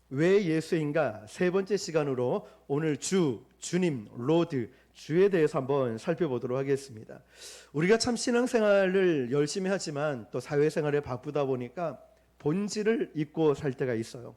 왜 예수인가 세 번째 시간으로 오늘 주님, 로드, 주에 대해서 한번 살펴보도록 하겠습니다. 우리가 참 신앙생활을 열심히 하지만 또 사회생활에 바쁘다 보니까 본질을 잊고 살 때가 있어요.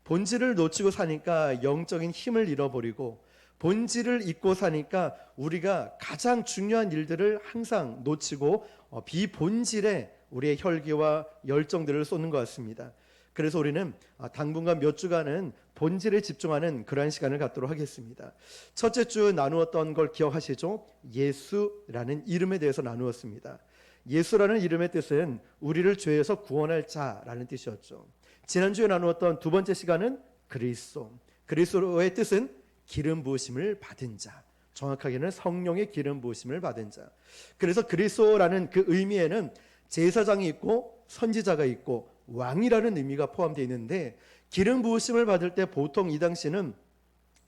본질을 놓치고 사니까 영적인 힘을 잃어버리고, 본질을 잊고 사니까 우리가 가장 중요한 일들을 항상 놓치고 비본질에 우리의 혈기와 열정들을 쏟는 것 같습니다. 그래서 우리는 당분간 몇 주간은 본질에 집중하는 그러한 시간을 갖도록 하겠습니다. 첫째 주 나누었던 걸 기억하시죠? 예수라는 이름에 대해서 나누었습니다. 예수라는 이름의 뜻은 우리를 죄에서 구원할 자라는 뜻이었죠. 지난주에 나누었던 두 번째 시간은 그리스도의 뜻은 기름 부으심을 받은 자, 정확하게는 성령의 기름 부으심을 받은 자. 그래서 그리스도라는 그 의미에는 제사장이 있고 선지자가 있고 왕이라는 의미가 포함되어 있는데, 기름 부으심을 받을 때 보통 이 당시는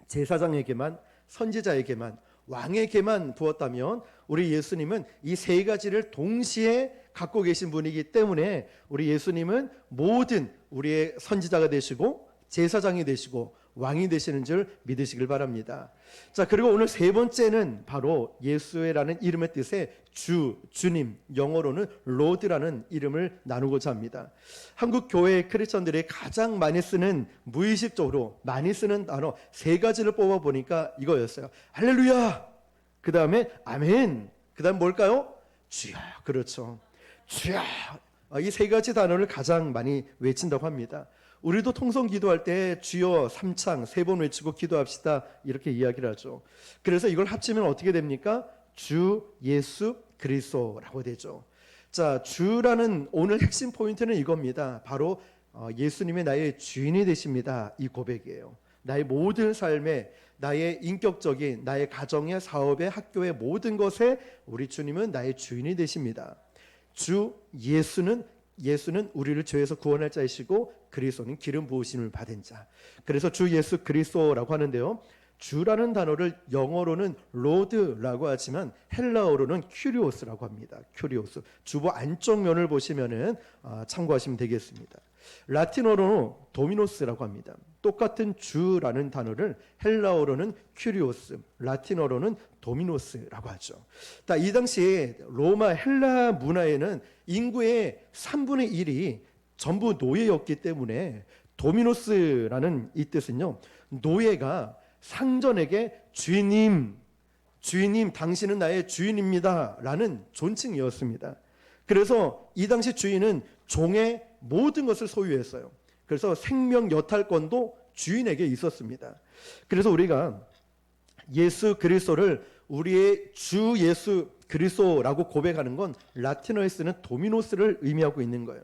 제사장에게만, 선지자에게만, 왕에게만 부었다면, 우리 예수님은 이 세 가지를 동시에 갖고 계신 분이기 때문에 우리 예수님은 모든 우리의 선지자가 되시고 제사장이 되시고 왕이 되시는 줄 믿으시길 바랍니다. 자, 그리고 오늘 세 번째는 바로 예수라는 이름의 뜻의 주님, 영어로는 로드라는 이름을 나누고자 합니다. 한국 교회 크리스천들이 가장 많이 쓰는, 무의식적으로 많이 쓰는 단어 세 가지를 뽑아 보니까 이거였어요. 할렐루야, 그 다음에 아멘, 그 다음 뭘까요? 주여. 그렇죠, 주여. 이 세 가지 단어를 가장 많이 외친다고 합니다. 우리도 통성 기도할 때 주여 3창 3번 외치고 기도합시다, 이렇게 이야기를 하죠. 그래서 이걸 합치면 어떻게 됩니까? 주 예수 그리스도라고 되죠. 자, 주라는 오늘 핵심 포인트는 이겁니다. 바로 예수님의 나의 주인이 되십니다, 이 고백이에요. 나의 모든 삶에, 나의 인격적인, 나의 가정의, 사업의, 학교의 모든 것에 우리 주님은 나의 주인이 되십니다. 주 예수는 우리를 죄에서 구원할 자이시고, 그리스도는 기름 부으심을 받은 자. 그래서 주 예수 그리스도라고 하는데요, 주라는 단어를 영어로는 로드라고 하지만 헬라어로는 큐리오스라고 합니다. 큐리오스. 주보 안쪽 면을 보시면은 참고하시면 되겠습니다. 라틴어로는 도미노스라고 합니다. 똑같은 주라는 단어를 헬라어로는 큐리오스, 라틴어로는 도미노스라고 하죠. 이 당시에 로마 헬라 문화에는 인구의 3분의 1이 전부 노예였기 때문에 도미노스라는 이 뜻은요, 노예가 상전에게 주인님, 당신은 나의 주인입니다 라는 존칭이었습니다. 그래서 이 당시 주인은 종의 모든 것을 소유했어요. 그래서 생명 여탈권도 주인에게 있었습니다. 그래서 우리가 예수 그리스도를 우리의 주 예수 그리스도라고 고백하는 건 라틴어에 쓰는 도미노스를 의미하고 있는 거예요.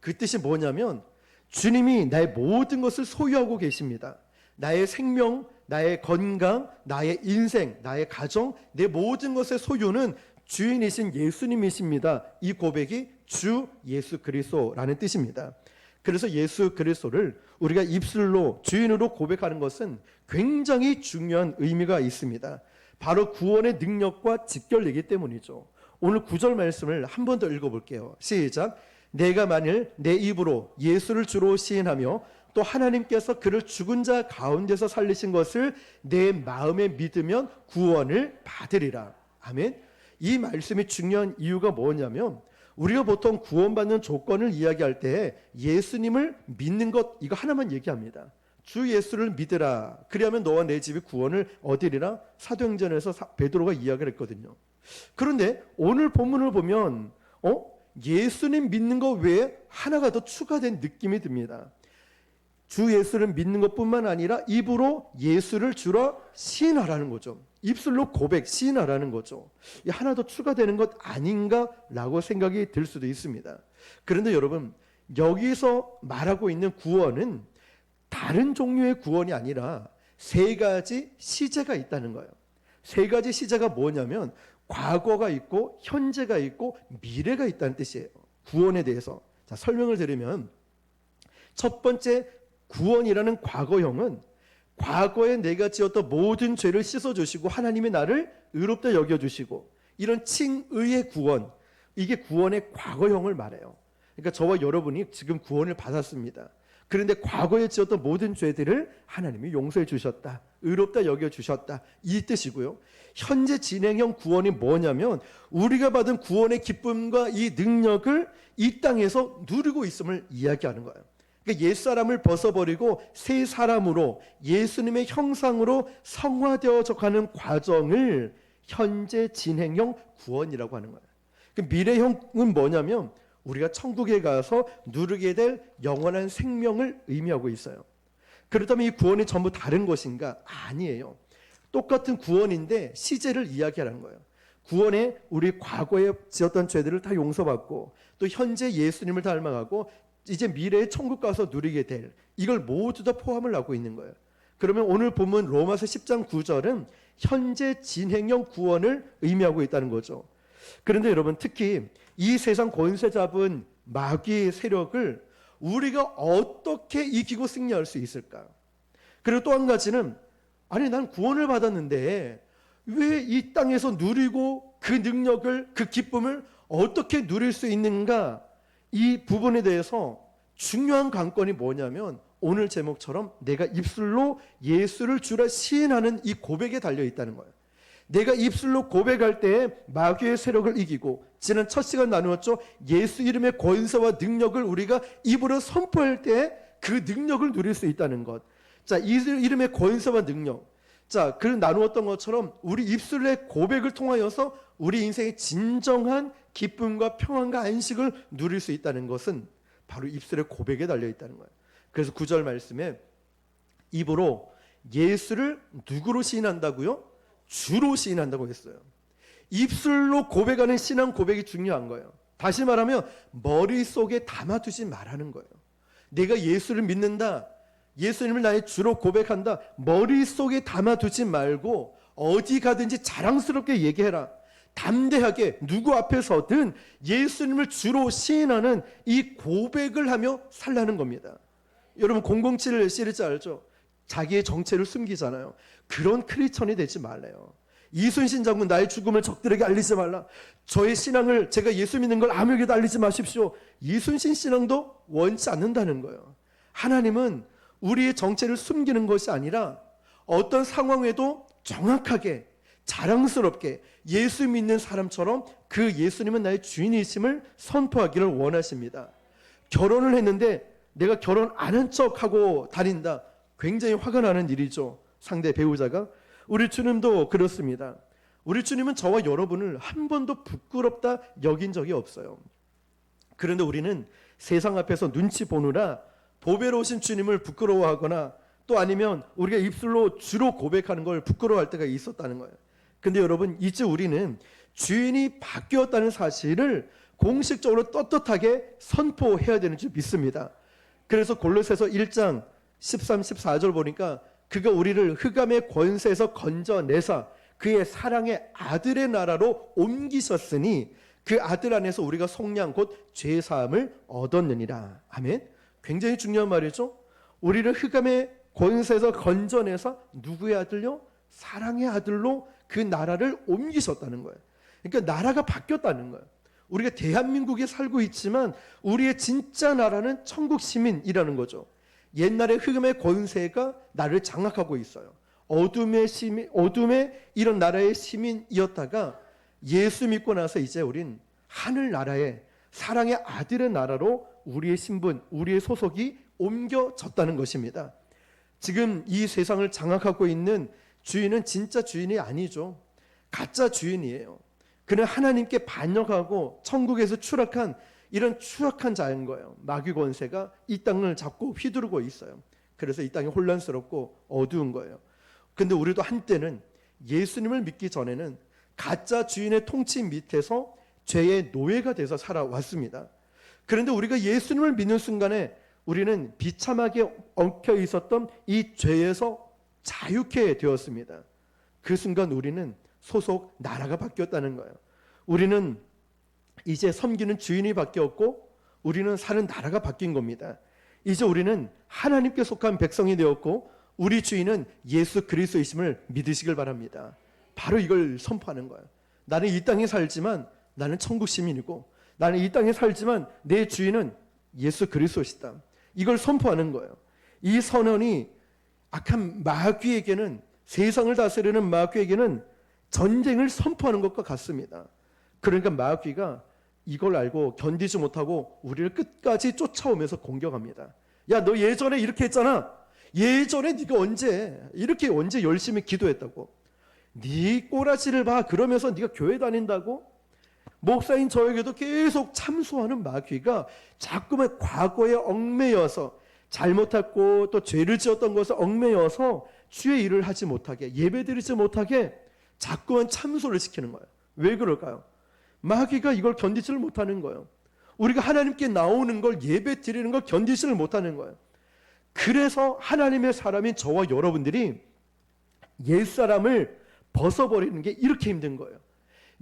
그 뜻이 뭐냐면, 주님이 나의 모든 것을 소유하고 계십니다. 나의 생명, 나의 건강, 나의 인생, 나의 가정, 내 모든 것의 소유는 주인이신 예수님이십니다. 이 고백이 주 예수 그리스도라는 뜻입니다. 그래서 예수 그리스도를 우리가 입술로 주인으로 고백하는 것은 굉장히 중요한 의미가 있습니다. 바로 구원의 능력과 직결되기 때문이죠. 오늘 9절 말씀을 한 번 더 읽어볼게요. 시작. 내가 만일 내 입으로 예수를 주로 시인하며 또 하나님께서 그를 죽은 자 가운데서 살리신 것을 내 마음에 믿으면 구원을 받으리라. 아멘. 이 말씀이 중요한 이유가 뭐냐면, 우리가 보통 구원받는 조건을 이야기할 때 예수님을 믿는 것, 이거 하나만 얘기합니다. 주 예수를 믿으라, 그리하면 너와 내 집이 구원을 얻으리라. 사도행전에서 베드로가 이야기를 했거든요. 그런데 오늘 본문을 보면 예수님 믿는 것 외에 하나가 더 추가된 느낌이 듭니다. 주 예수를 믿는 것뿐만 아니라 입으로 예수를 주라 시인하라는 거죠. 입술로 고백, 시인하라는 거죠. 하나 더 추가되는 것 아닌가라고 생각이 들 수도 있습니다. 그런데 여러분, 여기서 말하고 있는 구원은 다른 종류의 구원이 아니라 세 가지 시제가 있다는 거예요. 세 가지 시제가 뭐냐면, 과거가 있고 현재가 있고 미래가 있다는 뜻이에요. 구원에 대해서 설명을 드리면, 첫 번째 구원이라는 과거형은 과거에 내가 지었던 모든 죄를 씻어주시고 하나님이 나를 의롭다 여겨주시고, 이런 칭의의 구원, 이게 구원의 과거형을 말해요. 그러니까 저와 여러분이 지금 구원을 받았습니다. 그런데 과거에 지었던 모든 죄들을 하나님이 용서해 주셨다. 의롭다 여겨 주셨다. 이 뜻이고요. 현재 진행형 구원이 뭐냐면 우리가 받은 구원의 기쁨과 이 능력을 이 땅에서 누리고 있음을 이야기하는 거예요. 그러니까 옛사람을 벗어버리고 새 사람으로 예수님의 형상으로 성화되어져 가는 과정을 현재 진행형 구원이라고 하는 거예요. 그 미래형은 뭐냐면 우리가 천국에 가서 누리게 될 영원한 생명을 의미하고 있어요. 그렇다면 이 구원이 전부 다른 것인가? 아니에요. 똑같은 구원인데 시제를 이야기하는 거예요. 구원에 우리 과거에 지었던 죄들을 다 용서받고 또 현재 예수님을 닮아가고 이제 미래에 천국 가서 누리게 될 이걸 모두 다 포함을 하고 있는 거예요. 그러면 오늘 본문 로마서 10장 9절은 현재 진행형 구원을 의미하고 있다는 거죠. 그런데 여러분 특히 이 세상 권세 잡은 마귀의 세력을 우리가 어떻게 이기고 승리할 수 있을까? 그리고 또 한 가지는 아니 난 구원을 받았는데 왜 이 땅에서 누리고 그 능력을 그 기쁨을 어떻게 누릴 수 있는가? 이 부분에 대해서 중요한 관건이 뭐냐면 오늘 제목처럼 내가 입술로 예수를 주라 시인하는 이 고백에 달려 있다는 거예요. 내가 입술로 고백할 때에 마귀의 세력을 이기고 지난 첫 시간 나누었죠. 예수 이름의 권세와 능력을 우리가 입으로 선포할 때에 그 능력을 누릴 수 있다는 것. 자, 이 이름의 권세와 능력. 자, 그 나누었던 것처럼 우리 입술의 고백을 통하여서 우리 인생의 진정한 기쁨과 평안과 안식을 누릴 수 있다는 것은 바로 입술의 고백에 달려 있다는 거예요. 그래서 9절 말씀에 입으로 예수를 누구로 시인한다고요? 주로 시인한다고 했어요. 입술로 고백하는 신앙 고백이 중요한 거예요. 다시 말하면 머릿속에 담아두지 말라는 거예요. 내가 예수를 믿는다, 예수님을 나의 주로 고백한다, 머릿속에 담아두지 말고 어디 가든지 자랑스럽게 얘기해라. 담대하게 누구 앞에서든 예수님을 주로 시인하는 이 고백을 하며 살라는 겁니다. 여러분 007 시리즈 알죠? 자기의 정체를 숨기잖아요. 그런 크리스천이 되지 말래요. 이순신 장군 나의 죽음을 적들에게 알리지 말라. 저의 신앙을 제가 예수 믿는 걸 아무에게도 알리지 마십시오. 이순신 신앙도 원치 않는다는 거예요. 하나님은 우리의 정체를 숨기는 것이 아니라 어떤 상황에도 정확하게 자랑스럽게 예수 믿는 사람처럼 그 예수님은 나의 주인이심을 선포하기를 원하십니다. 결혼을 했는데 내가 결혼 안 한 척하고 다닌다. 굉장히 화가 나는 일이죠. 상대 배우자가. 우리 주님도 그렇습니다. 우리 주님은 저와 여러분을 한 번도 부끄럽다 여긴 적이 없어요. 그런데 우리는 세상 앞에서 눈치 보느라 보배로우신 주님을 부끄러워하거나 또 아니면 우리가 입술로 주로 고백하는 걸 부끄러워할 때가 있었다는 거예요. 근데 여러분 이제 우리는 주인이 바뀌었다는 사실을 공식적으로 떳떳하게 선포해야 되는 줄 믿습니다. 그래서 골로새서 1장 13, 14절 보니까 그가 우리를 흑암의 권세에서 건져내사 그의 사랑의 아들의 나라로 옮기셨으니 그 아들 안에서 우리가 속량 곧 죄사함을 얻었느니라. 아멘. 굉장히 중요한 말이죠. 우리를 흑암의 권세에서 건져내서 누구의 아들요? 사랑의 아들로 그 나라를 옮기셨다는 거예요. 그러니까 나라가 바뀌었다는 거예요. 우리가 대한민국에 살고 있지만 우리의 진짜 나라는 천국 시민이라는 거죠. 옛날에 흑암의 권세가 나를 장악하고 있어요. 어둠의 시민, 어둠의 이런 나라의 시민이었다가 예수 믿고 나서 이제 우린 하늘나라의 사랑의 아들의 나라로 우리의 신분, 우리의 소속이 옮겨졌다는 것입니다. 지금 이 세상을 장악하고 있는 주인은 진짜 주인이 아니죠. 가짜 주인이에요. 그는 하나님께 반역하고 천국에서 추락한 이런 추악한 자인 거예요. 마귀 권세가 이 땅을 잡고 휘두르고 있어요. 그래서 이 땅이 혼란스럽고 어두운 거예요. 근데 우리도 한때는 예수님을 믿기 전에는 가짜 주인의 통치 밑에서 죄의 노예가 돼서 살아왔습니다. 그런데 우리가 예수님을 믿는 순간에 우리는 비참하게 엉켜 있었던 이 죄에서 자유케 되었습니다. 그 순간 우리는 소속 나라가 바뀌었다는 거예요. 우리는 이제 섬기는 주인이 바뀌었고 우리는 사는 나라가 바뀐 겁니다. 이제 우리는 하나님께 속한 백성이 되었고 우리 주인은 예수 그리스도이심을 믿으시길 바랍니다. 바로 이걸 선포하는 거예요. 나는 이 땅에 살지만 나는 천국 시민이고 나는 이 땅에 살지만 내 주인은 예수 그리스도시다. 이걸 선포하는 거예요. 이 선언이 악한 마귀에게는, 세상을 다스리는 마귀에게는 전쟁을 선포하는 것과 같습니다. 그러니까 마귀가 이걸 알고 견디지 못하고 우리를 끝까지 쫓아오면서 공격합니다. 야, 너 예전에 이렇게 했잖아. 예전에 네가 언제 열심히 기도했다고. 네 꼬라지를 봐. 그러면서 네가 교회 다닌다고. 목사인 저에게도 계속 참소하는 마귀가 자꾸만 과거에 얽매여서 잘못했고 또 죄를 지었던 것을 얽매여서 주의 일을 하지 못하게, 예배드리지 못하게 자꾸만 참소를 시키는 거예요. 왜 그럴까요? 마귀가 이걸 견디지를 못하는 거예요. 우리가 하나님께 나오는 걸, 예배 드리는 걸 견디지를 못하는 거예요. 그래서 하나님의 사람인 저와 여러분들이 옛사람을 벗어버리는 게 이렇게 힘든 거예요.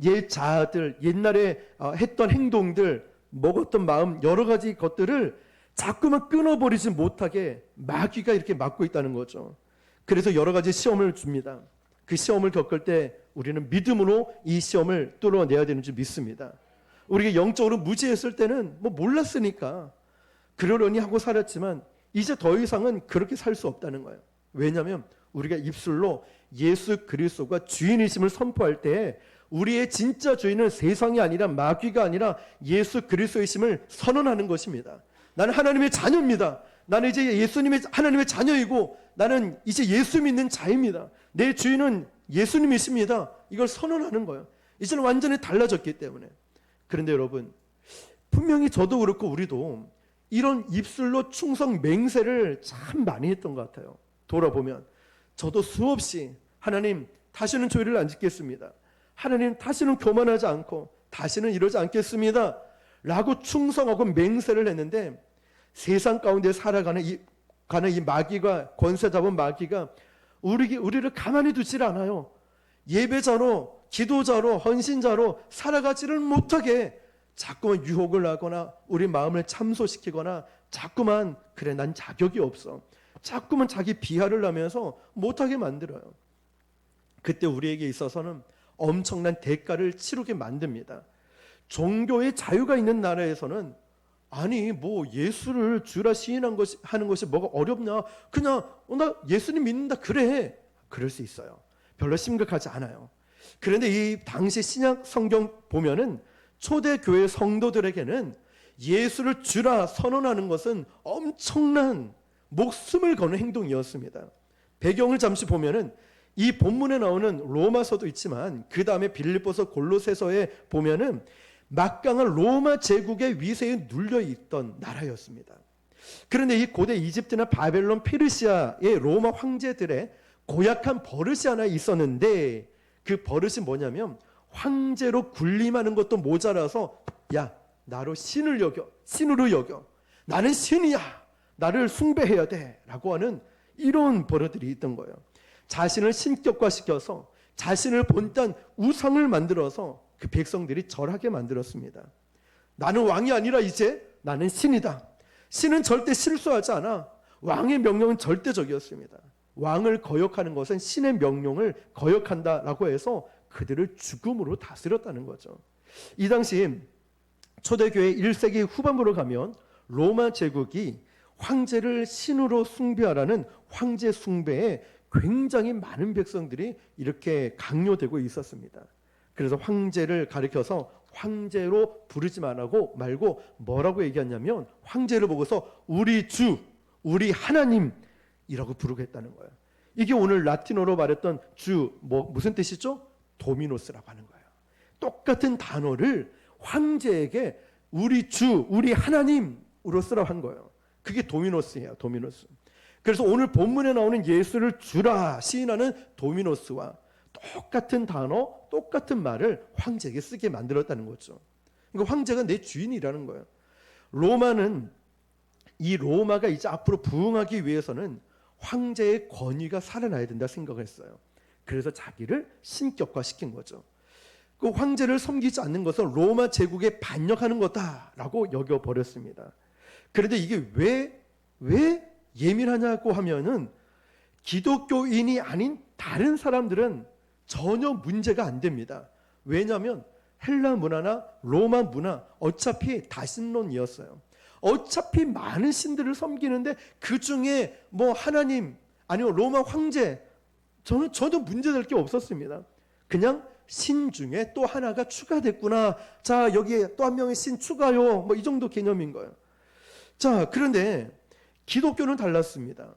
옛 자아들, 옛날에 했던 행동들, 먹었던 마음, 여러 가지 것들을 자꾸만 끊어버리지 못하게 마귀가 이렇게 막고 있다는 거죠. 그래서 여러 가지 시험을 줍니다. 그 시험을 겪을 때 우리는 믿음으로 이 시험을 뚫어내야 되는 줄 믿습니다. 우리가 영적으로 무지했을 때는 뭐 몰랐으니까 그러려니 하고 살았지만 이제 더 이상은 그렇게 살 수 없다는 거예요. 왜냐하면 우리가 입술로 예수 그리스도가 주인이심을 선포할 때 우리의 진짜 주인은 세상이 아니라 마귀가 아니라 예수 그리스도이심을 선언하는 것입니다. 나는 하나님의 자녀입니다. 나는 이제 예수님의 하나님의 자녀이고 나는 이제 예수 믿는 자입니다. 내 주인은 예수님이십니다. 이걸 선언하는 거예요. 이제는 완전히 달라졌기 때문에. 그런데 여러분, 분명히 저도 그렇고 우리도 이런 입술로 충성 맹세를 참 많이 했던 것 같아요. 돌아보면 저도 수없이 하나님 다시는 죄를 안 짓겠습니다. 하나님 다시는 교만하지 않고 다시는 이러지 않겠습니다 라고 충성하고 맹세를 했는데 세상 가운데 살아가는 이 마귀가, 권세 잡은 마귀가 우리를 가만히 두질 않아요. 예배자로, 기도자로, 헌신자로 살아가지를 못하게 자꾸만 유혹을 하거나 우리 마음을 참소시키거나 자꾸만 그래 난 자격이 없어, 자꾸만 자기 비하를 하면서 못하게 만들어요. 그때 우리에게 있어서는 엄청난 대가를 치르게 만듭니다. 종교의 자유가 있는 나라에서는 아니 뭐 예수를 주라 하는 것이 뭐가 어렵냐, 그냥 나 예수님 믿는다 그래, 그럴 수 있어요. 별로 심각하지 않아요. 그런데 이 당시 신약 성경 보면은 초대교회 성도들에게는 예수를 주라 선언하는 것은 엄청난 목숨을 거는 행동이었습니다. 배경을 잠시 보면은 이 본문에 나오는 로마서도 있지만 그 다음에 빌립보서, 골로새서에 보면은 막강한 로마 제국의 위세에 눌려있던 나라였습니다. 그런데 이 고대 이집트나 바벨론, 페르시아의 로마 황제들의 고약한 버릇이 하나 있었는데 그 버릇이 뭐냐면 황제로 군림하는 것도 모자라서 야 나로 신으로 여겨 나는 신이야, 나를 숭배해야 돼 라고 하는 이런 버릇들이 있던 거예요. 자신을 신격화시켜서 자신을 본딴 우상을 만들어서 그 백성들이 절하게 만들었습니다. 나는 왕이 아니라 이제 나는 신이다. 신은 절대 실수하지 않아. 왕의 명령은 절대적이었습니다. 왕을 거역하는 것은 신의 명령을 거역한다라고 해서 그들을 죽음으로 다스렸다는 거죠. 이 당시 초대교회 1세기 후반부로 가면 로마 제국이 황제를 신으로 숭배하라는 황제 숭배에 굉장히 많은 백성들이 이렇게 강요되고 있었습니다. 그래서 황제를 가리켜서 황제로 부르지 말고 뭐라고 얘기했냐면 황제를 보고서 우리 주, 우리 하나님이라고 부르고 했다는 거예요. 이게 오늘 라틴어로 말했던 주, 무슨 뜻이죠? 도미노스라고 하는 거예요. 똑같은 단어를 황제에게 우리 주, 우리 하나님으로 쓰라고 한 거예요. 그게 도미노스예요. 도미노스. 그래서 오늘 본문에 나오는 예수를 주라 시인하는 도미노스와 똑같은 단어, 똑같은 말을 황제에게 쓰게 만들었다는 거죠. 그러니까 황제가 내 주인이라는 거예요. 로마가 이제 앞으로 부흥하기 위해서는 황제의 권위가 살아나야 된다 생각을 했어요. 그래서 자기를 신격화시킨 거죠. 그 황제를 섬기지 않는 것은 로마 제국에 반역하는 거다라고 여겨버렸습니다. 그런데 이게 왜 예민하냐고 하면은 기독교인이 아닌 다른 사람들은 전혀 문제가 안 됩니다. 왜냐하면 헬라 문화나 로마 문화 어차피 다신론이었어요. 어차피 많은 신들을 섬기는데 그 중에 뭐 하나님 아니면 로마 황제 저도 문제될 게 없었습니다. 그냥 신 중에 또 하나가 추가됐구나. 자, 여기에 또 한 명의 신 추가요. 뭐 이 정도 개념인 거예요. 자, 그런데 기독교는 달랐습니다.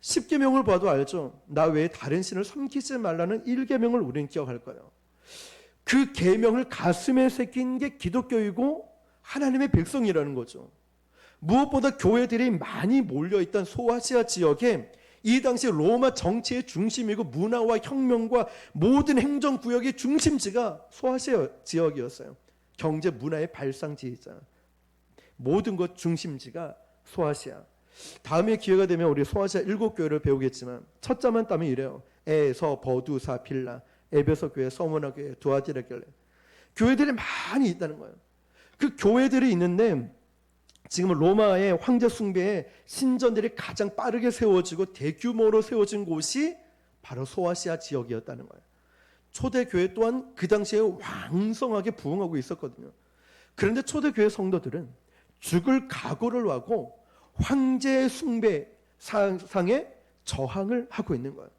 10계명을 봐도 알죠. 나 외에 다른 신을 섬기지 말라는 1계명을 우리는 기억할 거예요. 그 계명을 가슴에 새긴 게 기독교이고 하나님의 백성이라는 거죠. 무엇보다 교회들이 많이 몰려있던 소아시아 지역에 이 당시 로마 정치의 중심이고 문화와 혁명과 모든 행정구역의 중심지가 소아시아 지역이었어요. 경제 문화의 발상지이자 모든 것 중심지가 소아시아. 다음에 기회가 되면 우리 소아시아 7교회를 배우겠지만 첫 자만 따면 이래요. 에서 버두사 빌라 에베소 교회, 서머나 교회, 두아디라 교회. 교회들이 많이 있다는 거예요. 그 교회들이 있는데 지금 로마의 황제 숭배에 신전들이 가장 빠르게 세워지고 대규모로 세워진 곳이 바로 소아시아 지역이었다는 거예요. 초대교회 또한 그 당시에 왕성하게 부흥하고 있었거든요. 그런데 초대교회 성도들은 죽을 각오를 하고 황제 숭배 상에 저항을 하고 있는 거예요.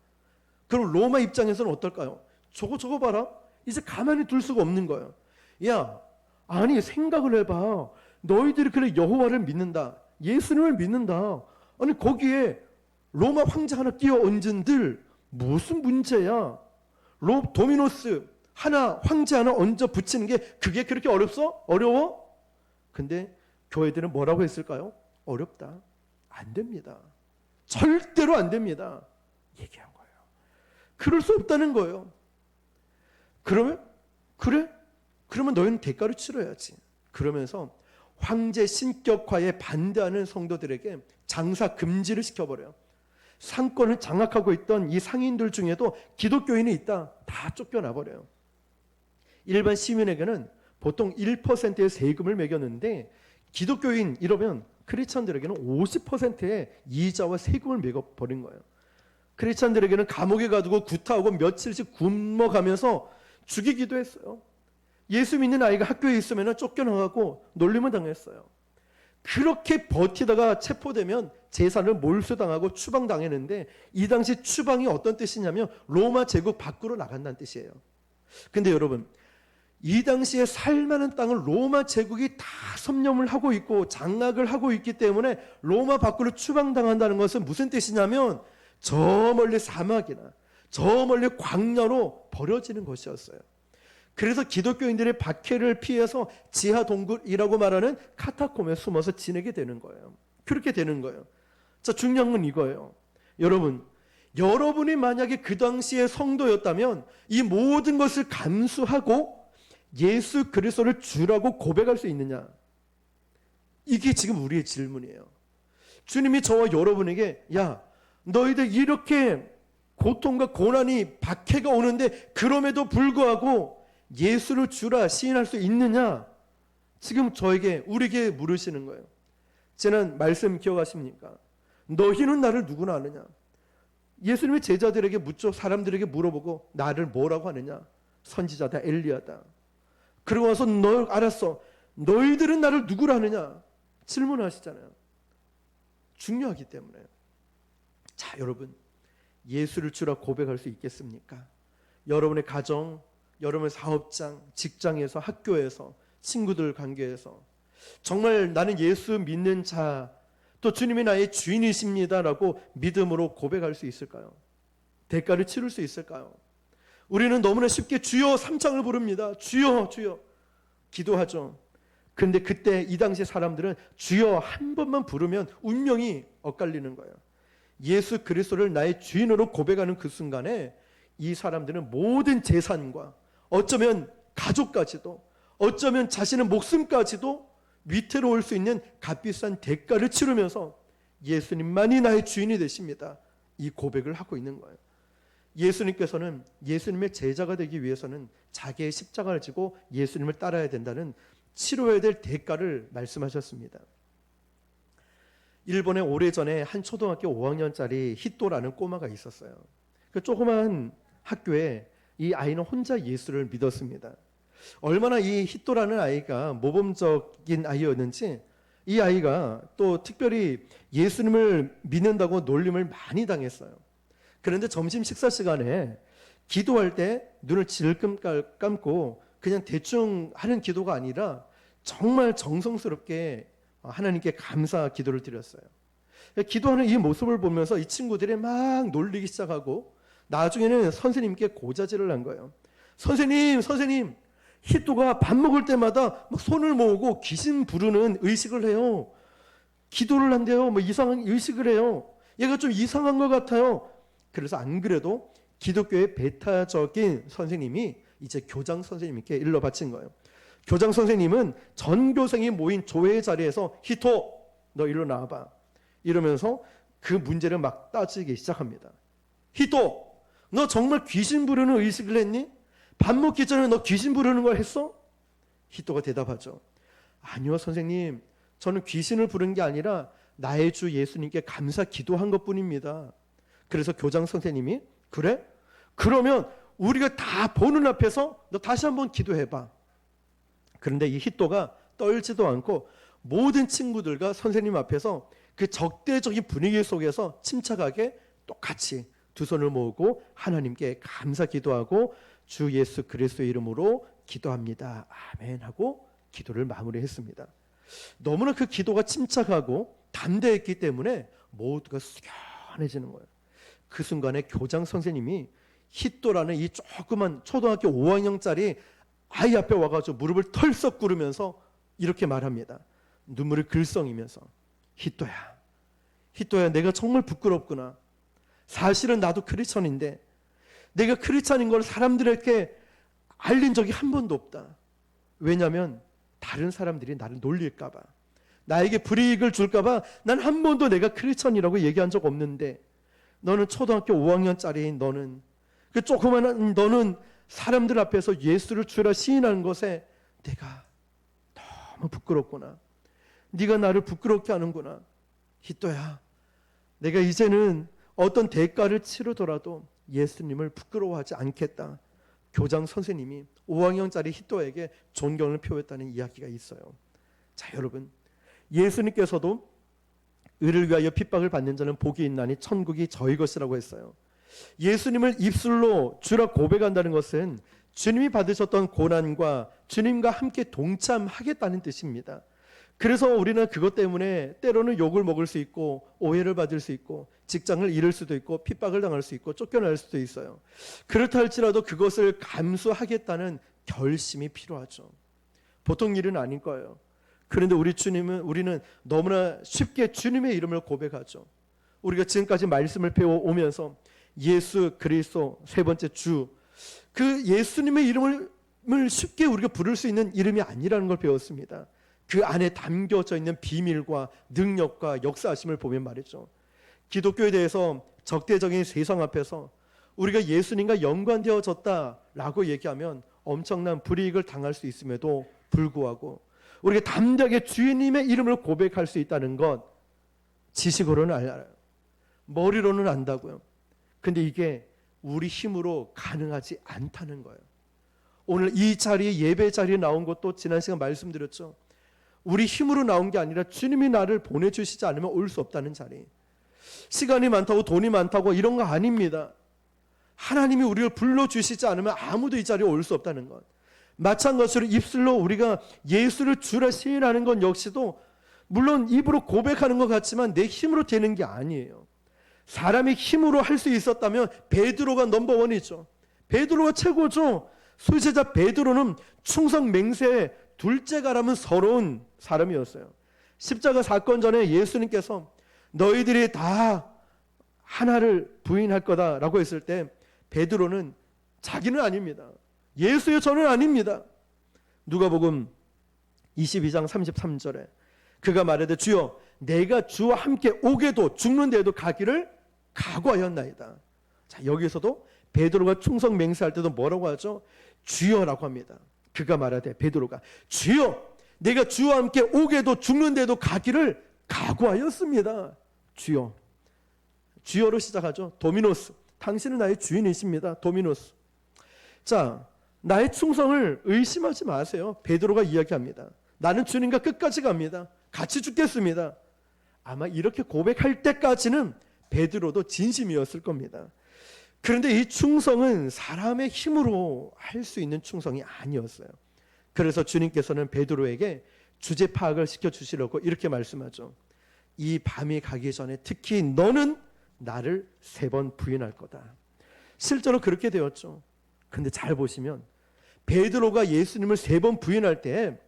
그럼 로마 입장에서는 어떨까요? 저거 봐라. 이제 가만히 둘 수가 없는 거예요. 야, 아니 생각을 해봐. 너희들이 그래 여호와를 믿는다. 예수님을 믿는다. 아니 거기에 로마 황제 하나 끼어 얹은들 무슨 문제야? 도미노스 하나 황제 하나 얹어 붙이는 게 그게 그렇게 어려워? 근데 교회들은 뭐라고 했을까요? 어렵다. 안 됩니다. 절대로 안 됩니다. 얘기한 거예요. 그럴 수 없다는 거예요. 그러면 그래? 그러면 너희는 대가를 치러야지. 그러면서 황제 신격화에 반대하는 성도들에게 장사 금지를 시켜버려요. 상권을 장악하고 있던 이 상인들 중에도 기독교인이 있다. 다 쫓겨나버려요. 일반 시민에게는 보통 1%의 세금을 매겼는데 기독교인 이러면 크리스찬들에게는 50%의 이자와 세금을 매겨버린 거예요. 크리스찬들에게는 감옥에 가두고 구타하고 며칠씩 굶어가면서 죽이기도 했어요. 예수 믿는 아이가 학교에 있으면 쫓겨나가고 놀림을 당했어요. 그렇게 버티다가 체포되면 재산을 몰수당하고 추방당했는데 이 당시 추방이 어떤 뜻이냐면 로마 제국 밖으로 나간다는 뜻이에요. 근데 여러분 이 당시에 살만한 땅을 로마 제국이 다 섭렵을 하고 있고 장악을 하고 있기 때문에 로마 밖으로 추방당한다는 것은 무슨 뜻이냐면 저 멀리 사막이나 저 멀리 광야로 버려지는 것이었어요. 그래서 기독교인들의 박해를 피해서 지하 동굴이라고 말하는 카타콤에 숨어서 지내게 되는 거예요. 그렇게 되는 거예요. 자, 중요한 건 이거예요. 여러분이 만약에 그 당시에 성도였다면 이 모든 것을 감수하고 예수 그리스도를 주라고 고백할 수 있느냐? 이게 지금 우리의 질문이에요. 주님이 저와 여러분에게 야, 너희들 이렇게 고통과 고난이 박해가 오는데 그럼에도 불구하고 예수를 주라 시인할 수 있느냐? 지금 우리에게 물으시는 거예요. 지난 말씀 기억하십니까? 너희는 나를 누구나 아느냐? 예수님의 제자들에게 묻죠. 사람들에게 물어보고 나를 뭐라고 하느냐? 선지자다, 엘리야다. 그러고 와서 알았어. 너희들은 나를 누구라 하느냐? 질문하시잖아요. 중요하기 때문에. 자, 여러분. 예수를 주라 고백할 수 있겠습니까? 여러분의 가정, 여러분의 사업장, 직장에서, 학교에서, 친구들 관계에서 정말 나는 예수 믿는 자, 또 주님이 나의 주인이십니다라고 믿음으로 고백할 수 있을까요? 대가를 치를 수 있을까요? 우리는 너무나 쉽게 주여 삼창을 부릅니다. 주여 주여 기도하죠. 그런데 그때 이 당시 사람들은 주여 한 번만 부르면 운명이 엇갈리는 거예요. 예수 그리스도를 나의 주인으로 고백하는 그 순간에 이 사람들은 모든 재산과 어쩌면 가족까지도 어쩌면 자신의 목숨까지도 위태로울 수 있는 값비싼 대가를 치르면서 예수님만이 나의 주인이 되십니다. 이 고백을 하고 있는 거예요. 예수님께서는 예수님의 제자가 되기 위해서는 자기의 십자가를 지고 예수님을 따라야 된다는 치러야 될 대가를 말씀하셨습니다. 일본에 오래전에 한 초등학교 5학년짜리 히토라는 꼬마가 있었어요. 그 조그만 학교에 이 아이는 혼자 예수를 믿었습니다. 얼마나 이 히토라는 아이가 모범적인 아이였는지 이 아이가 또 특별히 예수님을 믿는다고 놀림을 많이 당했어요. 그런데 점심 식사 시간에 기도할 때 눈을 질끔 감고 그냥 대충 하는 기도가 아니라 정말 정성스럽게 하나님께 감사 기도를 드렸어요. 기도하는 이 모습을 보면서 이 친구들이 막 놀리기 시작하고 나중에는 선생님께 고자질을 한 거예요. 선생님, 히토가 밥 먹을 때마다 막 손을 모으고 귀신 부르는 의식을 해요. 기도를 한대요. 뭐 이상한 의식을 해요. 얘가 좀 이상한 것 같아요. 그래서 안 그래도 기독교의 배타적인 선생님이 이제 교장 선생님께 일러 바친 거예요. 교장 선생님은 전 교생이 모인 조회 자리에서 히토, 너 일로 나와봐. 이러면서 그 문제를 막 따지기 시작합니다. 히토, 너 정말 귀신 부르는 의식을 했니? 밥 먹기 전에 너 귀신 부르는 걸 했어? 히토가 대답하죠. 아니요, 선생님. 저는 귀신을 부른 게 아니라 나의 주 예수님께 감사 기도한 것뿐입니다. 그래서 교장 선생님이 그래? 그러면 우리가 다 보는 앞에서 너 다시 한번 기도해봐. 그런데 이 히토가 떨지도 않고 모든 친구들과 선생님 앞에서 그 적대적인 분위기 속에서 침착하게 똑같이 두 손을 모으고 하나님께 감사 기도하고 주 예수 그리스도의 이름으로 기도합니다. 아멘 하고 기도를 마무리했습니다. 너무나 그 기도가 침착하고 담대했기 때문에 모두가 숙연해지는 거예요. 그 순간에 교장 선생님이 히토라는 이 조그만 초등학교 5학년짜리 아이 앞에 와가지고 무릎을 털썩 꿇으면서 이렇게 말합니다. 눈물을 글썽이면서 히토야 내가 정말 부끄럽구나. 사실은 나도 크리스천인데 내가 크리스천인 걸 사람들에게 알린 적이 한 번도 없다. 왜냐하면 다른 사람들이 나를 놀릴까 봐, 나에게 불이익을 줄까 봐 난 한 번도 내가 크리스천이라고 얘기한 적 없는데 너는 초등학교 5학년짜리인 너는 그 조그마한 너는 사람들 앞에서 예수를 주라 시인하는 것에 내가 너무 부끄럽구나. 네가 나를 부끄럽게 하는구나. 히토야, 내가 이제는 어떤 대가를 치르더라도 예수님을 부끄러워하지 않겠다. 교장 선생님이 5학년짜리 히토에게 존경을 표했다는 이야기가 있어요. 자, 여러분, 예수님께서도 의를 위하여 핍박을 받는 자는 복이 있나니 천국이 저희 것이라고 했어요. 예수님을 입술로 주라 고백한다는 것은 주님이 받으셨던 고난과 주님과 함께 동참하겠다는 뜻입니다. 그래서 우리는 그것 때문에 때로는 욕을 먹을 수 있고 오해를 받을 수 있고 직장을 잃을 수도 있고 핍박을 당할 수 있고 쫓겨날 수도 있어요. 그렇다 할지라도 그것을 감수하겠다는 결심이 필요하죠. 보통 일은 아닐 거예요. 그런데 우리는 너무나 쉽게 주님의 이름을 고백하죠. 우리가 지금까지 말씀을 배워오면서 예수 그리스도 세 번째 주, 그 예수님의 이름을 쉽게 우리가 부를 수 있는 이름이 아니라는 걸 배웠습니다. 그 안에 담겨져 있는 비밀과 능력과 역사하심을 보면 말이죠. 기독교에 대해서 적대적인 세상 앞에서 우리가 예수님과 연관되어졌다라고 얘기하면 엄청난 불이익을 당할 수 있음에도 불구하고 우리가 담대하게 주님의 이름을 고백할 수 있다는 것 지식으로는 알아요. 머리로는 안다고요. 근데 이게 우리 힘으로 가능하지 않다는 거예요. 오늘 이 자리에 예배 자리에 나온 것도 지난 시간 말씀드렸죠. 우리 힘으로 나온 게 아니라 주님이 나를 보내주시지 않으면 올 수 없다는 자리. 시간이 많다고 돈이 많다고 이런 거 아닙니다. 하나님이 우리를 불러주시지 않으면 아무도 이 자리에 올 수 없다는 것. 마찬가지로 입술로 우리가 예수를 주라 시인하는 건 역시도 물론 입으로 고백하는 것 같지만 내 힘으로 되는 게 아니에요. 사람이 힘으로 할 수 있었다면 베드로가 넘버원이죠. 베드로가 최고죠. 수제자 베드로는 충성 맹세에 둘째가라면 서러운 사람이었어요. 십자가 사건 전에 예수님께서 너희들이 다 하나를 부인할 거다라고 했을 때 베드로는 자기는 아닙니다. 예수의 저는 아닙니다. 누가복음 22장 33절에 그가 말하되 주여 내가 주와 함께 오게도 죽는 데에도 가기를 각오하였나이다. 자, 여기서도 베드로가 충성 맹세할 때도 뭐라고 하죠? 주여라고 합니다. 그가 말하되 베드로가 주여 내가 주와 함께 오게도 죽는 데에도 가기를 각오하였습니다. 주여. 주여로 시작하죠. 도미노스. 당신은 나의 주인이십니다. 도미노스. 자, 나의 충성을 의심하지 마세요. 베드로가 이야기합니다. 나는 주님과 끝까지 갑니다. 같이 죽겠습니다. 아마 이렇게 고백할 때까지는 베드로도 진심이었을 겁니다. 그런데 이 충성은 사람의 힘으로 할 수 있는 충성이 아니었어요. 그래서 주님께서는 베드로에게 주제 파악을 시켜주시려고 이렇게 말씀하죠. 이 밤이 가기 전에 특히 너는 나를 3번 부인할 거다. 실제로 그렇게 되었죠. 근데 잘 보시면 베드로가 예수님을 3번 부인할 때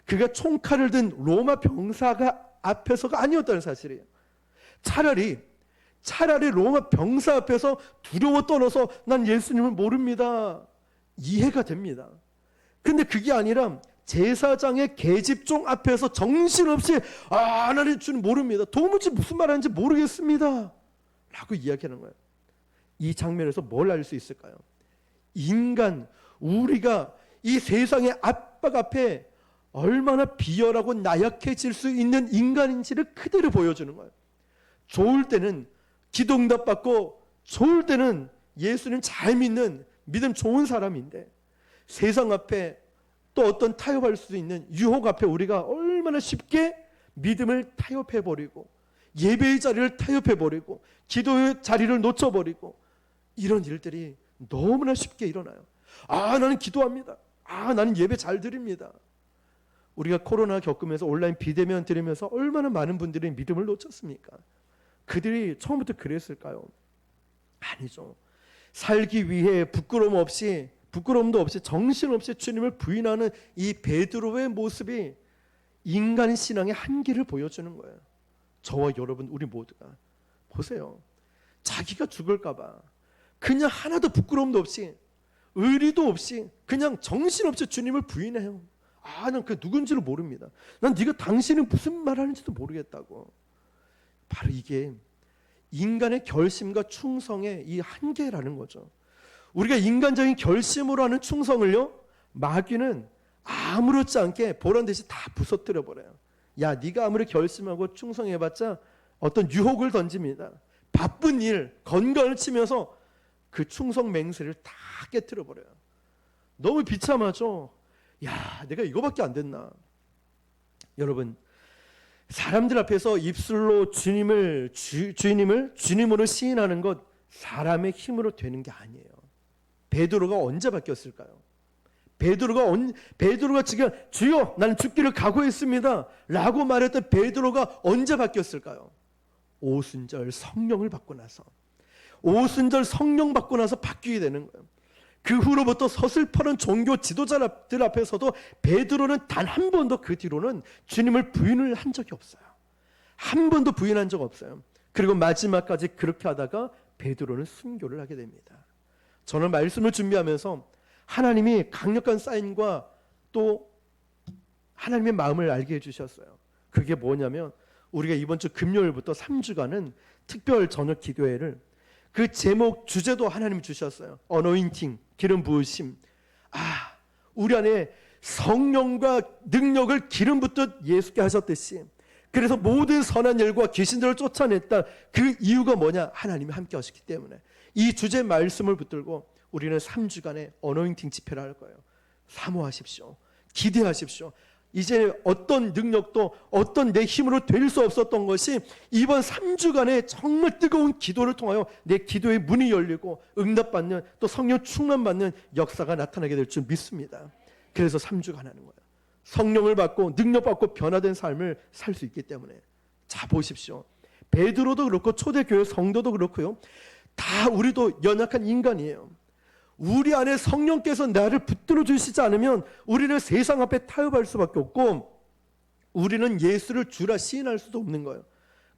그가 총칼을 든 로마 병사가 앞에서가 아니었다는 사실이에요. 차라리 로마 병사 앞에서 두려워 떨어서 난 예수님을 모릅니다. 이해가 됩니다. 근데 그게 아니라 제사장의 계집종 앞에서 정신없이 나는 주님 모릅니다. 도무지 무슨 말하는지 모르겠습니다. 라고 이야기하는 거예요. 이 장면에서 뭘 알 수 있을까요? 인간, 우리가 이 세상의 압박 앞에 얼마나 비열하고 나약해질 수 있는 인간인지를 그대로 보여주는 거예요. 좋을 때는 기도 응답 받고 좋을 때는 예수님 잘 믿는 믿음 좋은 사람인데 세상 앞에 또 어떤 타협할 수 있는 유혹 앞에 우리가 얼마나 쉽게 믿음을 타협해버리고 예배의 자리를 타협해버리고 기도의 자리를 놓쳐버리고 이런 일들이 너무나 쉽게 일어나요. 나는 기도합니다. 나는 예배 잘 드립니다. 우리가 코로나 겪으면서 온라인 비대면 드리면서 얼마나 많은 분들이 믿음을 놓쳤습니까? 그들이 처음부터 그랬을까요? 아니죠. 살기 위해 부끄러움도 없이 정신없이 주님을 부인하는 이 베드로의 모습이 인간 신앙의 한계를 보여주는 거예요. 저와 여러분 우리 모두가 보세요. 자기가 죽을까 봐 그냥 하나도 부끄러움도 없이 의리도 없이 그냥 정신없이 주님을 부인해요. 난 그 누군지를 모릅니다. 난 네가 당신이 무슨 말하는지도 모르겠다고. 바로 이게 인간의 결심과 충성의 이 한계라는 거죠. 우리가 인간적인 결심으로 하는 충성을요, 마귀는 아무렇지 않게 보란듯이 다 부서뜨려 버려요. 야, 네가 아무리 결심하고 충성해봤자 어떤 유혹을 던집니다. 바쁜 일, 건강을 치면서 그 충성 맹세를 다 깨트려 버려요. 너무 비참하죠. 야, 내가 이거밖에 안 됐나. 여러분, 사람들 앞에서 입술로 주님을 주님으로 시인하는 것 사람의 힘으로 되는 게 아니에요. 베드로가 언제 바뀌었을까요? 베드로가 지금 주여 나는 죽기를 각오했습니다 라고 말했던 베드로가 언제 바뀌었을까요? 오순절 성령 받고 나서 바뀌게 되는 거예요. 그 후로부터 서슬퍼런 종교 지도자들 앞에서도 베드로는 단 한 번도 그 뒤로는 주님을 부인을 한 적이 없어요. 한 번도 부인한 적 없어요. 그리고 마지막까지 그렇게 하다가 베드로는 순교를 하게 됩니다. 저는 말씀을 준비하면서 하나님이 강력한 사인과 또 하나님의 마음을 알게 해주셨어요. 그게 뭐냐면 우리가 이번 주 금요일부터 3주간은 특별 저녁 기도회를 그 제목 주제도 하나님 주셨어요. 어노인팅, 기름 부으심. 우리 안에 성령과 능력을 기름 붓듯 예수께 하셨듯이 그래서 모든 선한 일과 귀신들을 쫓아냈다. 그 이유가 뭐냐? 하나님이 함께 하셨기 때문에. 이 주제 말씀을 붙들고 우리는 3주간의 어노인팅 집회를 할 거예요. 사모하십시오. 기대하십시오. 이제 어떤 능력도 어떤 내 힘으로 될 수 없었던 것이 이번 3주간의 정말 뜨거운 기도를 통하여 내 기도의 문이 열리고 응답받는 또 성령 충만받는 역사가 나타나게 될 줄 믿습니다. 그래서 3주간 하는 거예요. 성령을 받고 능력받고 변화된 삶을 살 수 있기 때문에. 자, 보십시오. 베드로도 그렇고 초대교회 성도도 그렇고요. 다 우리도 연약한 인간이에요. 우리 안에 성령께서 나를 붙들어 주시지 않으면 우리는 세상 앞에 타협할 수밖에 없고 우리는 예수를 주라 시인할 수도 없는 거예요.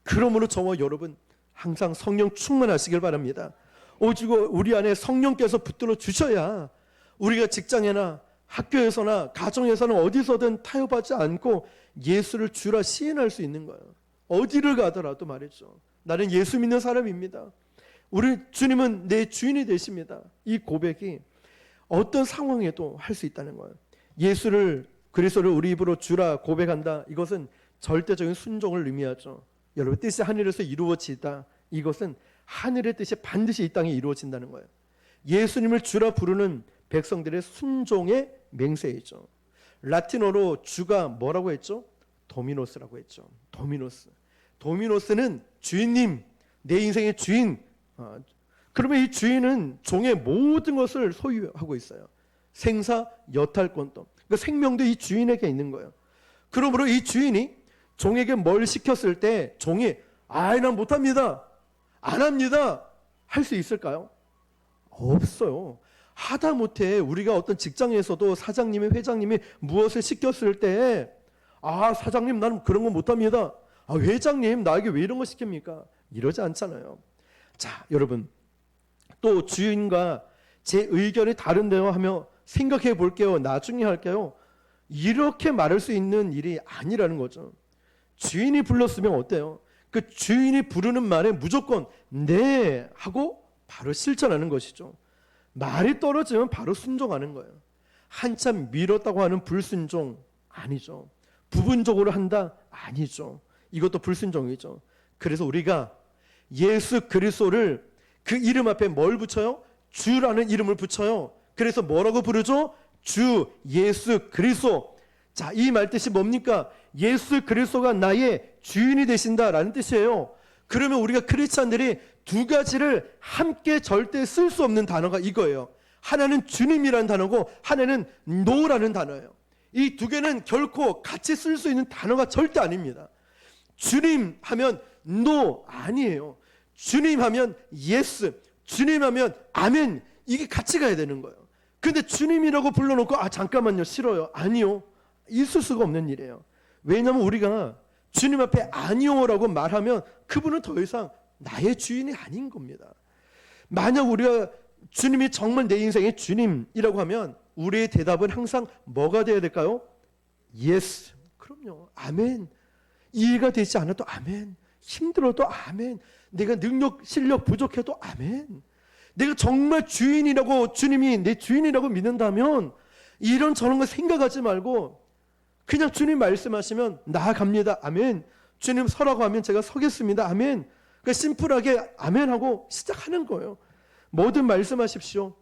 그러므로 저와 여러분 항상 성령 충만하시길 바랍니다. 오직 우리 안에 성령께서 붙들어 주셔야 우리가 직장이나 학교에서나 가정에서는 어디서든 타협하지 않고 예수를 주라 시인할 수 있는 거예요. 어디를 가더라도 말이죠. 나는 예수 믿는 사람입니다. 우리 주님은 내 주인이 되십니다. 이 고백이 어떤 상황에도 할 수 있다는 거예요. 그리스도를 우리 입으로 주라 고백한다. 이것은 절대적인 순종을 의미하죠. 여러분, 뜻이 하늘에서 이루어지다. 이것은 하늘의 뜻이 반드시 이 땅에 이루어진다는 거예요. 예수님을 주라 부르는 백성들의 순종의 맹세이죠. 라틴어로 주가 뭐라고 했죠? 도미노스라고 했죠. 도미노스는 주인님, 내 인생의 주인. 그러면 이 주인은 종의 모든 것을 소유하고 있어요. 생사, 여탈권도. 그러니까 생명도 이 주인에게 있는 거예요. 그러므로 이 주인이 종에게 뭘 시켰을 때 종이 난 못합니다, 안 합니다 할 수 있을까요? 없어요. 하다못해 우리가 어떤 직장에서도 사장님이, 회장님이 무엇을 시켰을 때 사장님 나는 그런 거 못합니다, 회장님 나에게 왜 이런 거 시킵니까? 이러지 않잖아요. 자, 여러분, 또 주인과 제 의견이 다른데요 하며 생각해 볼게요, 나중에 할게요, 이렇게 말할 수 있는 일이 아니라는 거죠. 주인이 불렀으면 어때요? 그 주인이 부르는 말에 무조건 네 하고 바로 실천하는 것이죠. 말이 떨어지면 바로 순종하는 거예요. 한참 미뤘다고 하는 불순종 아니죠. 부분적으로 한다 아니죠. 이것도 불순종이죠. 그래서 우리가 예수 그리스도를 그 이름 앞에 뭘 붙여요? 주라는 이름을 붙여요. 그래서 뭐라고 부르죠? 주 예수 그리스도. 자, 이 말 뜻이 뭡니까? 예수 그리스도가 나의 주인이 되신다라는 뜻이에요. 그러면 우리가 크리스찬들이 두 가지를 함께 절대 쓸 수 없는 단어가 이거예요. 하나는 주님이라는 단어고 하나는 노라는 단어예요. 이 두 개는 결코 같이 쓸 수 있는 단어가 절대 아닙니다. 주님 하면 노 아니에요. 주님 하면 예스, 주님 하면 아멘, 이게 같이 가야 되는 거예요. 근데 주님이라고 불러놓고 잠깐만요, 싫어요, 아니요, 있을 수가 없는 일이에요. 왜냐하면 우리가 주님 앞에 아니요라고 말하면 그분은 더 이상 나의 주인이 아닌 겁니다. 만약 우리가 주님이 정말 내 인생의 주님이라고 하면 우리의 대답은 항상 뭐가 되어야 될까요? 예스, 그럼요, 아멘. 이해가 되지 않아도 아멘. 힘들어도 아멘. 내가 능력, 실력 부족해도 아멘. 내가 정말 주인이라고, 주님이 내 주인이라고 믿는다면 이런 저런 거 생각하지 말고 그냥 주님 말씀하시면 나아갑니다, 아멘. 주님 서라고 하면 제가 서겠습니다, 아멘. 그러니까 심플하게 아멘하고 시작하는 거예요. 뭐든 말씀하십시오.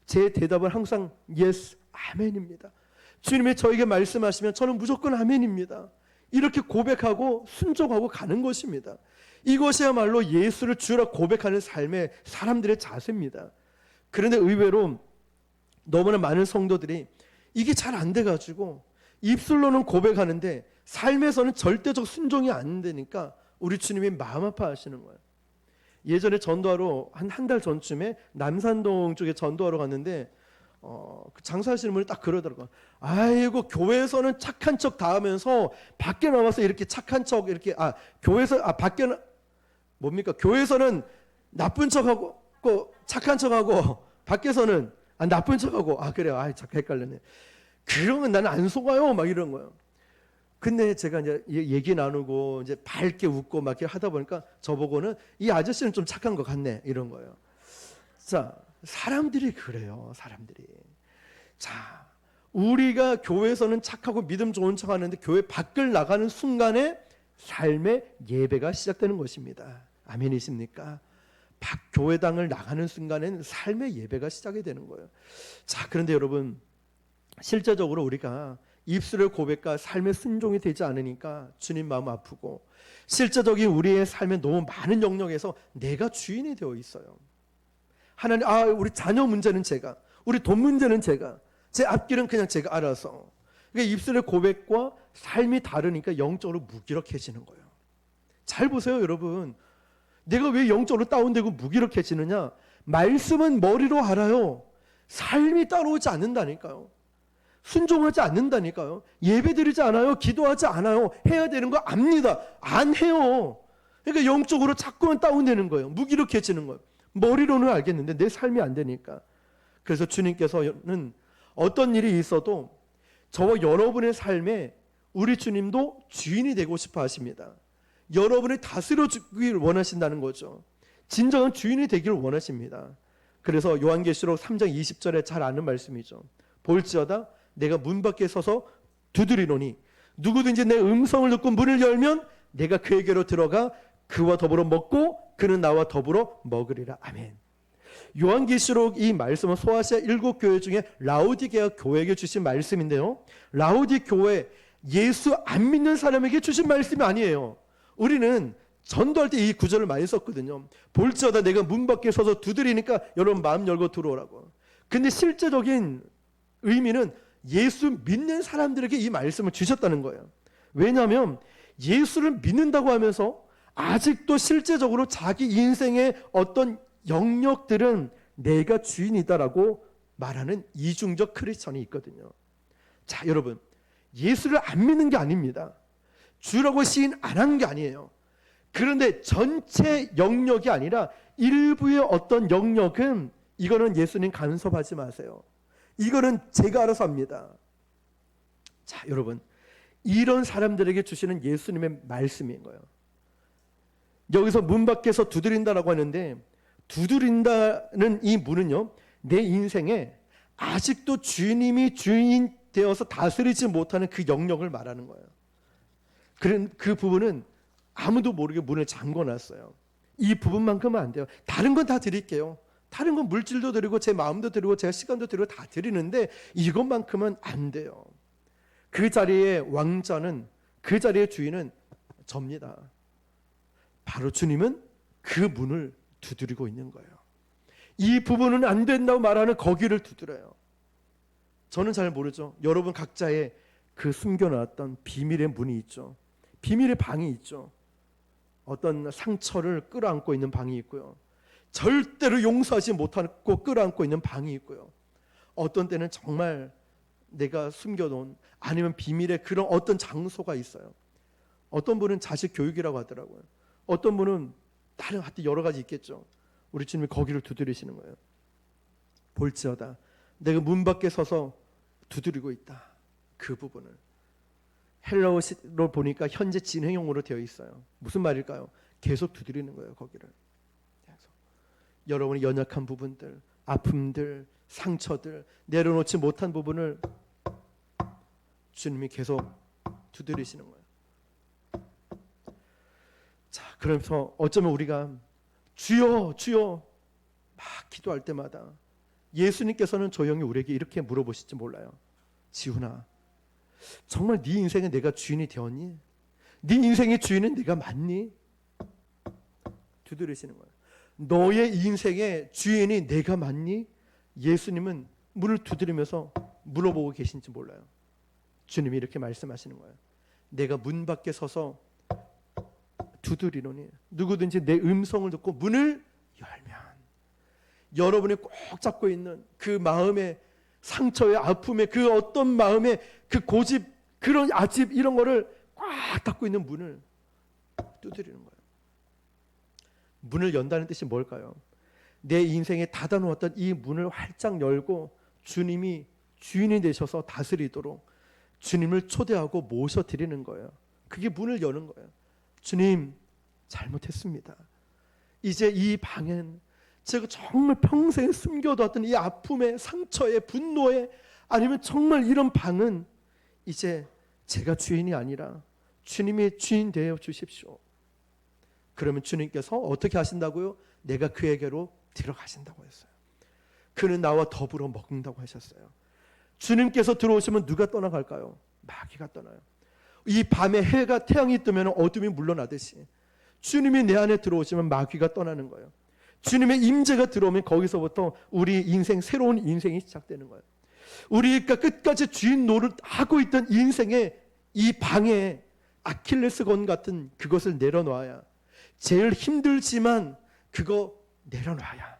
제 대답은 항상 yes, 아멘입니다. 주님이 저에게 말씀하시면 저는 무조건 아멘입니다. 이렇게 고백하고 순종하고 가는 것입니다. 이것이야말로 예수를 주라 고백하는 삶의 사람들의 자세입니다. 그런데 의외로 너무나 많은 성도들이 이게 잘 안 돼가지고 입술로는 고백하는데 삶에서는 절대적 순종이 안 되니까 우리 주님이 마음 아파하시는 거예요. 예전에 전도하러 한 달 전쯤에 남산동 쪽에 전도하러 갔는데 장사하시는 분이 딱 그러더라고요. 아이고, 교회에서는 착한 척 다 하면서 밖에 나와서 이렇게 착한 척 이렇게 밖에 뭡니까? 교회에서는 나쁜 척하고 착한 척하고 밖에서는 나쁜 척하고 그래요. 잠깐 헷갈렸네. 그러면 나는 안 속아요. 막 이런 거예요. 근데 제가 이제 얘기 나누고 이제 밝게 웃고 막 이렇게 하다 보니까 저보고는 이 아저씨는 좀 착한 것 같네, 이런 거예요. 자, 사람들이 그래요. 사람들이. 자, 우리가 교회에서는 착하고 믿음 좋은 척 하는데 교회 밖을 나가는 순간에 삶의 예배가 시작되는 것입니다. 아멘이십니까? 교회당을 나가는 순간에는 삶의 예배가 시작이 되는 거예요. 자, 그런데 여러분, 실제적으로 우리가 입술의 고백과 삶의 순종이 되지 않으니까 주님 마음 아프고, 실제적인 우리의 삶의 너무 많은 영역에서 내가 주인이 되어 있어요. 하나님, 우리 자녀 문제는 제가, 우리 돈 문제는 제가, 제 앞길은 그냥 제가 알아서. 그러니까 입술의 고백과 삶이 다르니까 영적으로 무기력해지는 거예요. 잘 보세요, 여러분. 내가 왜 영적으로 다운되고 무기력해지느냐? 말씀은 머리로 알아요. 삶이 따라오지 않는다니까요. 순종하지 않는다니까요. 예배드리지 않아요. 기도하지 않아요. 해야 되는 거 압니다. 안 해요. 그러니까 영적으로 자꾸만 다운되는 거예요. 무기력해지는 거예요. 머리로는 알겠는데 내 삶이 안 되니까. 그래서 주님께서는 어떤 일이 있어도 저와 여러분의 삶에 우리 주님도 주인이 되고 싶어 하십니다. 여러분을 다스려주길 원하신다는 거죠. 진정한 주인이 되기를 원하십니다. 그래서 요한계시록 3장 20절에 잘 아는 말씀이죠. 볼지어다 내가 문 밖에 서서 두드리노니 누구든지 내 음성을 듣고 문을 열면 내가 그에게로 들어가 그와 더불어 먹고 그는 나와 더불어 먹으리라. 아멘. 요한계시록 이 말씀은 소아시아 7교회 중에 라우디게아 교회에게 주신 말씀인데요, 라우디 교회 예수 안 믿는 사람에게 주신 말씀이 아니에요. 우리는 전도할 때 이 구절을 많이 썼거든요. 볼지어다 내가 문 밖에 서서 두드리니까 여러분 마음 열고 들어오라고. 근데 실제적인 의미는 예수 믿는 사람들에게 이 말씀을 주셨다는 거예요. 왜냐하면 예수를 믿는다고 하면서 아직도 실제적으로 자기 인생의 어떤 영역들은 내가 주인이다라고 말하는 이중적 크리스천이 있거든요. 자, 여러분, 예수를 안 믿는 게 아닙니다. 주라고 시인 안 한 게 아니에요. 그런데 전체 영역이 아니라 일부의 어떤 영역은 이거는 예수님 간섭하지 마세요. 이거는 제가 알아서 합니다. 자, 여러분, 이런 사람들에게 주시는 예수님의 말씀인 거예요. 여기서 문 밖에서 두드린다라고 하는데, 두드린다는 이 문은요, 내 인생에 아직도 주님이 주인 되어서 다스리지 못하는 그 영역을 말하는 거예요. 그 부분은 아무도 모르게 문을 잠궈놨어요. 이 부분만큼은 안 돼요. 다른 건 다 드릴게요. 다른 건 물질도 드리고 제 마음도 드리고 제 시간도 드리고 다 드리는데 이것만큼은 안 돼요. 그 자리의 왕자는, 그 자리의 주인은 접니다. 바로 주님은 그 문을 두드리고 있는 거예요. 이 부분은 안 된다고 말하는 거기를 두드려요. 저는 잘 모르죠. 여러분 각자의 그 숨겨놨던 비밀의 문이 있죠. 비밀의 방이 있죠. 어떤 상처를 끌어안고 있는 방이 있고요. 절대로 용서하지 못하고 끌어안고 있는 방이 있고요. 어떤 때는 정말 내가 숨겨놓은 아니면 비밀의 그런 어떤 장소가 있어요. 어떤 분은 자식 교육이라고 하더라고요. 어떤 분은 다른 하여튼 여러 가지 있겠죠. 우리 주님이 거기를 두드리시는 거예요. 볼지어다 내가 문 밖에 서서 두드리고 있다. 그 부분을 헬라어로 보니까 현재 진행형으로 되어 있어요. 무슨 말일까요? 계속 두드리는 거예요. 거기를 계속. 여러분의 연약한 부분들, 아픔들, 상처들, 내려놓지 못한 부분을 주님이 계속 두드리시는 거예요. 자, 그래서 어쩌면 우리가 주여 주여 막 기도할 때마다 예수님께서는 조용히 우리에게 이렇게 물어보실지 몰라요. 지훈아, 정말 네 인생에 내가 주인이 되었니? 네 인생의 주인은 네가 맞니? 두드리시는 거예요. 너의 인생의 주인이 내가 맞니? 예수님은 문을 두드리면서 물어보고 계신지 몰라요. 주님이 이렇게 말씀하시는 거예요. 내가 문 밖에 서서 두드리노니 누구든지 내 음성을 듣고 문을 열면, 여러분이 꼭 잡고 있는 그 마음의 상처의 아픔의 그 어떤 마음의 그 고집, 그런 아집 이런 거를 꽉 닫고 있는 문을 두드리는 거예요. 문을 연다는 뜻이 뭘까요? 내 인생에 닫아놓았던 이 문을 활짝 열고 주님이 주인이 되셔서 다스리도록 주님을 초대하고 모셔드리는 거예요. 그게 문을 여는 거예요. 주님, 잘못했습니다. 이제 이 방엔 제가 정말 평생 숨겨뒀던 이 아픔의 상처의 분노의, 아니면 정말 이런 방은 이제 제가 주인이 아니라 주님이 주인 되어 주십시오. 그러면 주님께서 어떻게 하신다고요? 내가 그에게로 들어가신다고 했어요. 그는 나와 더불어 먹는다고 하셨어요. 주님께서 들어오시면 누가 떠나갈까요? 마귀가 떠나요. 이 밤에 해가 태양이 뜨면 어둠이 물러나듯이 주님이 내 안에 들어오시면 마귀가 떠나는 거예요. 주님의 임재가 들어오면 거기서부터 우리 인생, 새로운 인생이 시작되는 거예요. 우리가 끝까지 주인 노릇하고 있던 인생의 이 방에 아킬레스건 같은 그것을 내려놔야, 제일 힘들지만 그거 내려놔야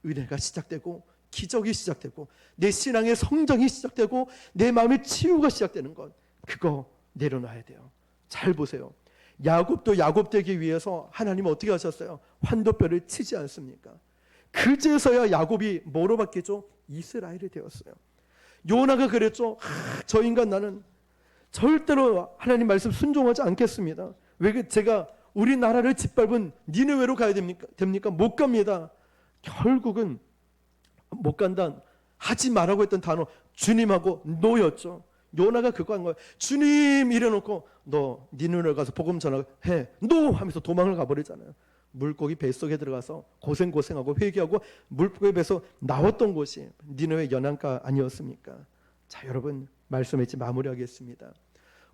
은혜가 시작되고 기적이 시작되고 내 신앙의 성장이 시작되고 내 마음의 치유가 시작되는 것, 그거 내려놔야 돼요. 잘 보세요. 야곱도 야곱 되기 위해서 하나님 어떻게 하셨어요? 환도뼈를 치지 않습니까? 그제서야 야곱이 뭐로 바뀌죠? 이스라엘이 되었어요. 요나가 그랬죠. 저 인간 나는 절대로 하나님 말씀 순종하지 않겠습니다. 왜 제가 우리나라를 짓밟은 니느웨로 가야 됩니까? 못 갑니다. 결국은 못 간다. 하지 말라고 했던 단어 주님하고 노였죠. 요나가 그거 한 거예요. 주님 이래놓고 너 니느웨 가서 복음 전하해 노 하면서 도망을 가버리잖아요. 물고기 뱃속에 들어가서 고생하고 회개하고 물고기 배에서 나왔던 곳이 니느웨 연안가 아니었습니까? 자, 여러분 말씀했지 마무리하겠습니다.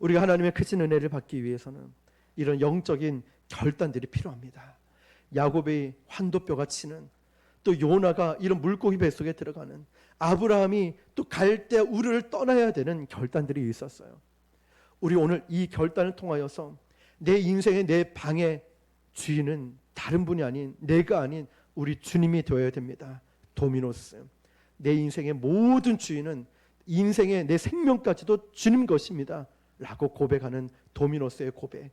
우리가 하나님의 크신 은혜를 받기 위해서는 이런 영적인 결단들이 필요합니다. 야곱의 환도뼈가 치는, 또 요나가 이런 물고기 뱃속에 들어가는, 아브라함이 또 갈대아 우르를 떠나야 되는 결단들이 있었어요. 우리 오늘 이 결단을 통하여서 내 인생의 내 방의 주인은 다른 분이 아닌, 내가 아닌 우리 주님이 되어야 됩니다. 도미노스. 내 인생의 모든 주인은, 인생의 내 생명까지도 주님 것입니다 라고 고백하는 도미노스의 고백.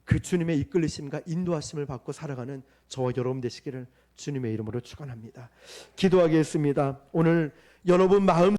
그 주님의 이끌리심과 인도하심을 받고 살아가는 저와 여러분 되시기를 주님의 이름으로 축원합니다. 기도하겠습니다. 오늘 여러분 마음